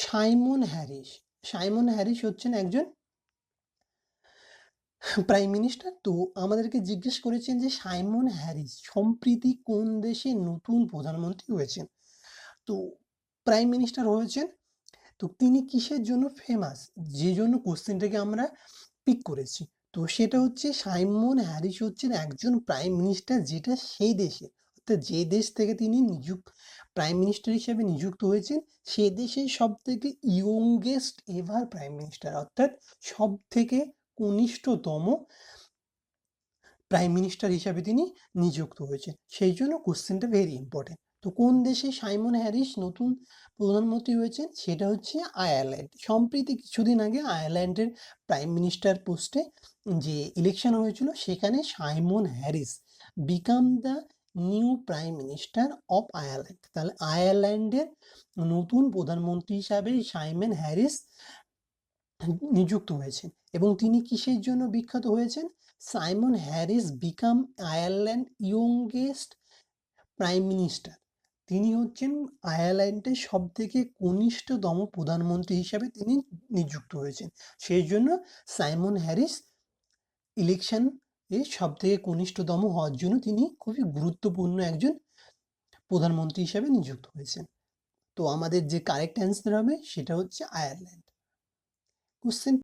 Simon Harris. Simon Harris হচ্ছেন একজন prime minister. তো আমাদেরকে জিজ্ঞেস করেছেন যে সাইমন হ্যারিস সম্প্রতি কোন দেশে নতুন প্রধানমন্ত্রী হয়েছেন। তো প্রাইম মিনিস্টার হয়েছেন। তো তিনি কিসের জন্য ফেমাস, যে জন্য কোশ্চেনটাকে আমরা পিক করেছি। তো সেটা হচ্ছে সাইমন হ্যারিস হচ্ছেন একজন প্রাইম মিনিস্টার যেটা সেই দেশে, অর্থাৎ যে দেশ থেকে তিনি প্রাইম মিনিস্টার হিসেবে নিযুক্ত হয়েছেন সে দেশের সব থেকে ইয়ংগেস্ট এভার প্রাইম মিনিস্টার, অর্থাৎ সব থেকে কনিষ্ঠতম প্রাইম মিনিস্টার হিসাবে তিনি নিযুক্ত হয়েছেন। সেই জন্য কোশ্চেনটা ভেরি ইম্পর্টেন্ট। তো কোন দেশে সাইমন হ্যারিস নতুন প্রধানমন্ত্রী হয়েছেন, সেটা হচ্ছে আয়ারল্যান্ড। সম্প্রতি কিছুদিন আগে আয়ারল্যান্ডের প্রাইম মিনিস্টার পোস্টে যে ইলেকশন হয়েছিল সেখানে Simon Harris become the new prime minister of Ireland. তাহলে আয়ারল্যান্ডের নতুন প্রধানমন্ত্রী হিসাবে সাইমন হ্যারিস নিযুক্ত হয়েছেন। এবং তিনি কিসের জন্য বিখ্যাত হয়েছেন? Simon Harris become Ireland youngest prime minister. তিনি হচ্ছেন আয়ারল্যান্ডের সব থেকে কনিষ্ঠতম প্রধানমন্ত্রী হিসাবে তিনি নিযুক্ত হয়েছেন। সেই জন্য সাইমন হ্যারিস ইলেকশন এ সব থেকে কনিষ্ঠতম হওয়ার জন্য তিনি খুবই গুরুত্বপূর্ণ একজন প্রধানমন্ত্রী হিসাবে নিযুক্ত হয়েছেন। তো আমাদের যে কারেক্ট অ্যান্সার হবে সেটা হচ্ছে আয়ারল্যান্ড। কোশ্চেন